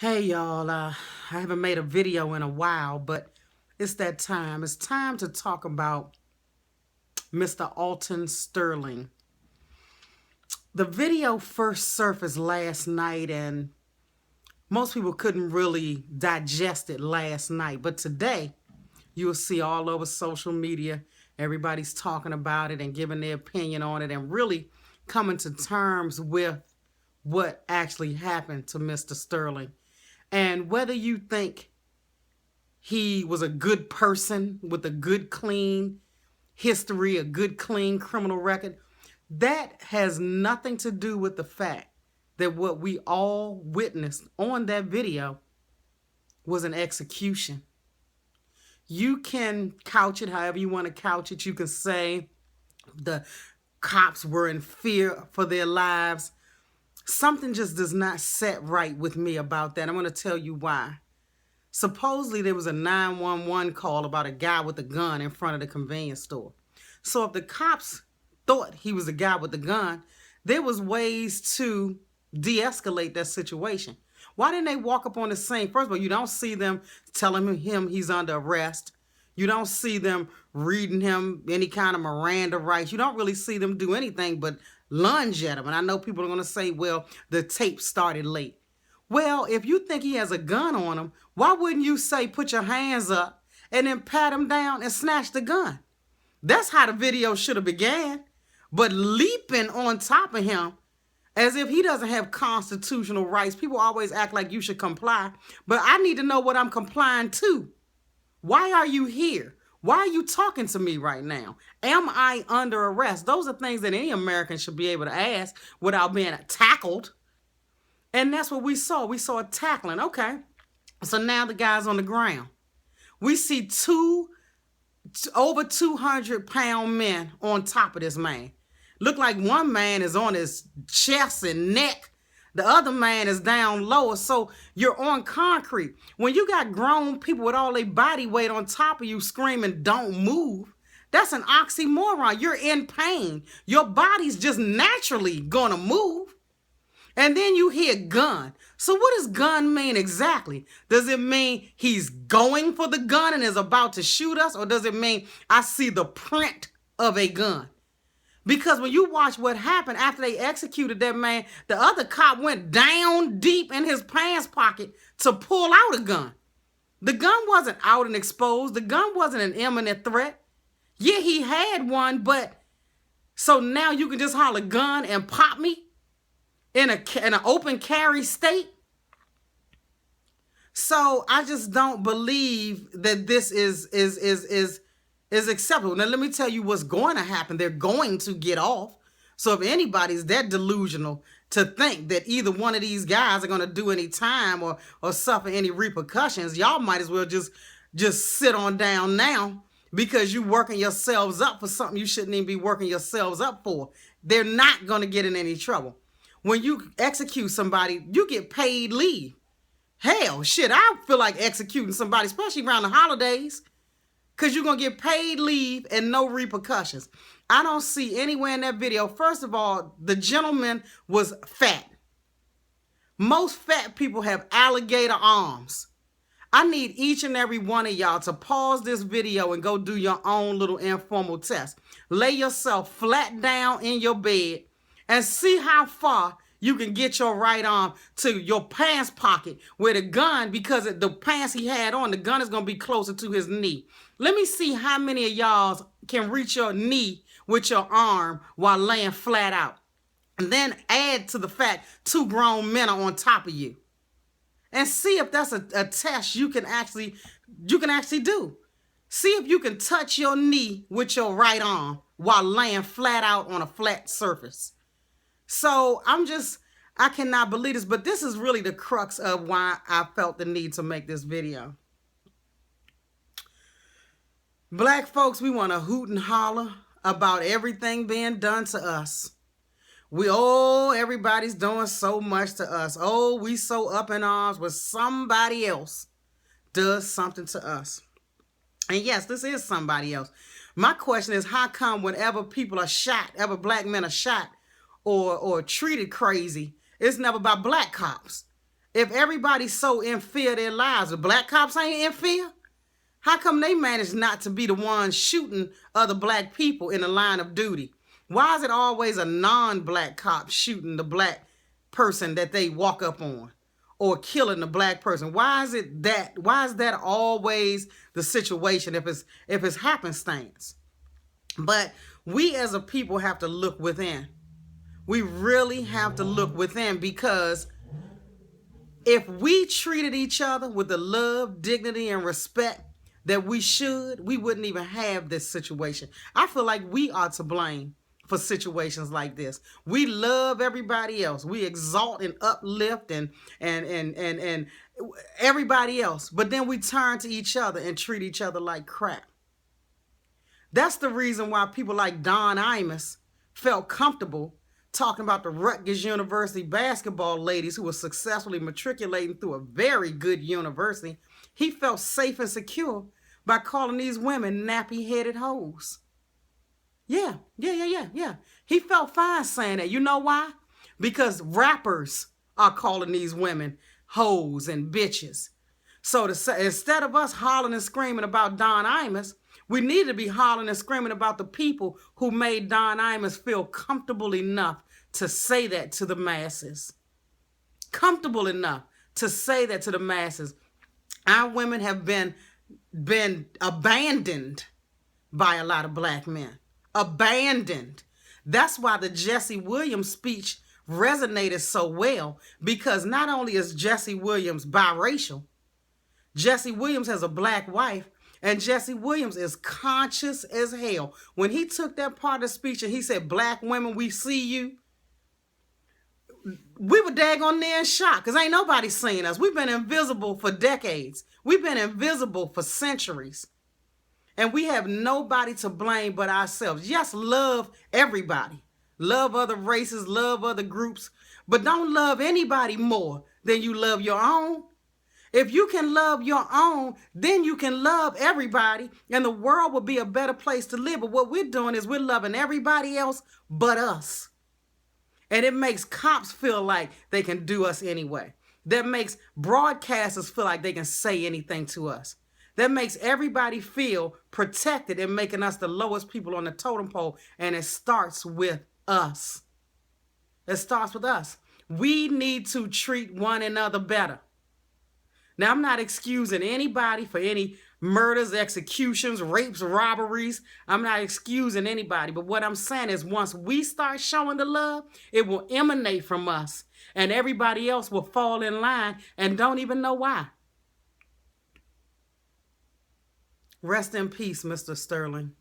Hey y'all, I haven't made a video in a while, but it's that time. It's time to talk about Mr. Alton Sterling. The video first surfaced last night and most people couldn't really digest it last night, but today you'll see all over social media, everybody's talking about it and giving their opinion on it and really coming to terms with what actually happened to Mr. Sterling. And whether you think he was a good person with a good, clean history, a good, clean criminal record, that has nothing to do with the fact that what we all witnessed on that video was an execution. You can couch it however you want to couch it. You can say the cops were in fear for their lives. Something just does not set right with me about that. I'm going to tell you why. Supposedly there was a 911 call about a guy with a gun in front of the convenience store. So if the cops thought he was the guy with the gun, there was ways to de-escalate that situation. Why didn't they walk up on the scene? First of all, you don't see them telling him he's under arrest. You don't see them reading him any kind of Miranda rights. You don't really see them do anything but lunge at him. And I know people are going to say, well, the tape started late. Well, if you think he has a gun on him, why wouldn't you say put your hands up and then pat him down and snatch the gun? That's how the video should have began. But leaping on top of him as if he doesn't have constitutional rights. People always act like you should comply. But I need to know what I'm complying to. Why are you here? Why are you talking to me right now? Am I under arrest? Those are things that any American should be able to ask without being tackled. And that's what we saw. We saw a tackling. Okay. So now the guy's on the ground. We see two over 200-pound men on top of this man. Look like one man is on his chest and neck. The other man is down lower, so you're on concrete. When you got grown people with all their body weight on top of you screaming, don't move, that's an oxymoron. You're in pain. Your body's just naturally gonna move. And then you hear gun. So what does gun mean exactly? Does it mean he's going for the gun and is about to shoot us? Or does it mean I see the print of a gun? Because when you watch what happened after they executed that man, the other cop went down deep in his pants pocket to pull out a gun. The gun wasn't out and exposed. The gun wasn't an imminent threat. Yeah, he had one, but so now you can just holler gun and pop me in an open carry state? So I just don't believe that this is acceptable. Now, let me tell you what's going to happen. They're going to get off. So if anybody's that delusional to think that either one of these guys are going to do any time or suffer any repercussions, y'all might as well just sit on down now because you're working yourselves up for something you shouldn't even be working yourselves up for. They're not going to get in any trouble. When you execute somebody, you get paid leave. Hell, shit, I feel like executing somebody, especially around the holidays. Because you're going to get paid leave and no repercussions. I don't see anywhere in that video. First of all, the gentleman was fat. Most fat people have alligator arms. I need each and every one of y'all to pause this video and go do your own little informal test. Lay yourself flat down in your bed and see how far you can get your right arm to your pants pocket where the gun, because the pants he had on, the gun is going to be closer to his knee. Let me see how many of y'all can reach your knee with your arm while laying flat out. And then add to the fact 2 grown men are on top of you. And see if that's a test you can actually do. See if you can touch your knee with your right arm while laying flat out on a flat surface. So I cannot believe this, but this is really the crux of why I felt the need to make this video. Black folks, we want to hoot and holler about everything being done to us. Everybody's doing so much to us. Oh, we so up in arms when somebody else does something to us. And yes, this is somebody else. My question is, how come whenever people are shot, ever black men are shot or treated crazy, it's never by black cops? If everybody's so in fear of their lives, the black cops ain't in fear? How come they manage not to be the ones shooting other black people in the line of duty? Why is it always a non-black cop shooting the black person that they walk up on or killing the black person? Why is that always the situation if it's happenstance? But we as a people have to look within. We really have to look within, because if we treated each other with the love, dignity, and respect that we should, we wouldn't even have this situation. I feel like we are to blame for situations like this. We love everybody else. We exalt and uplift and everybody else. But then we turn to each other and treat each other like crap. That's the reason why people like Don Imus felt comfortable talking about the Rutgers University basketball ladies who were successfully matriculating through a very good university. He felt safe and secure by calling these women nappy-headed hoes. Yeah. He felt fine saying that. You know why? Because rappers are calling these women hoes and bitches. So instead of us hollering and screaming about Don Imus, we need to be hollering and screaming about the people who made Don Imus feel comfortable enough to say that to the masses. Comfortable enough to say that to the masses. Our women have been abandoned by a lot of black men. Abandoned. That's why the Jesse Williams speech resonated so well, because not only is Jesse Williams biracial, Jesse Williams has a black wife, and Jesse Williams is conscious as hell. When he took that part of the speech and he said, "Black women, we see you," we were daggone near in shock, because ain't nobody seen us. We've been invisible for decades. We've been invisible for centuries. And we have nobody to blame but ourselves. Yes, love everybody. Love other races, love other groups, but don't love anybody more than you love your own. If you can love your own, then you can love everybody, and the world will be a better place to live. But what we're doing is we're loving everybody else but us. And it makes cops feel like they can do us anyway. That makes broadcasters feel like they can say anything to us. That makes everybody feel protected and making us the lowest people on the totem pole. And it starts with us. It starts with us. We need to treat one another better. Now, I'm not excusing anybody for any murders, executions, rapes, robberies. I'm not excusing anybody. But what I'm saying is, once we start showing the love, it will emanate from us. And everybody else will fall in line and don't even know why. Rest in peace, Mr. Sterling.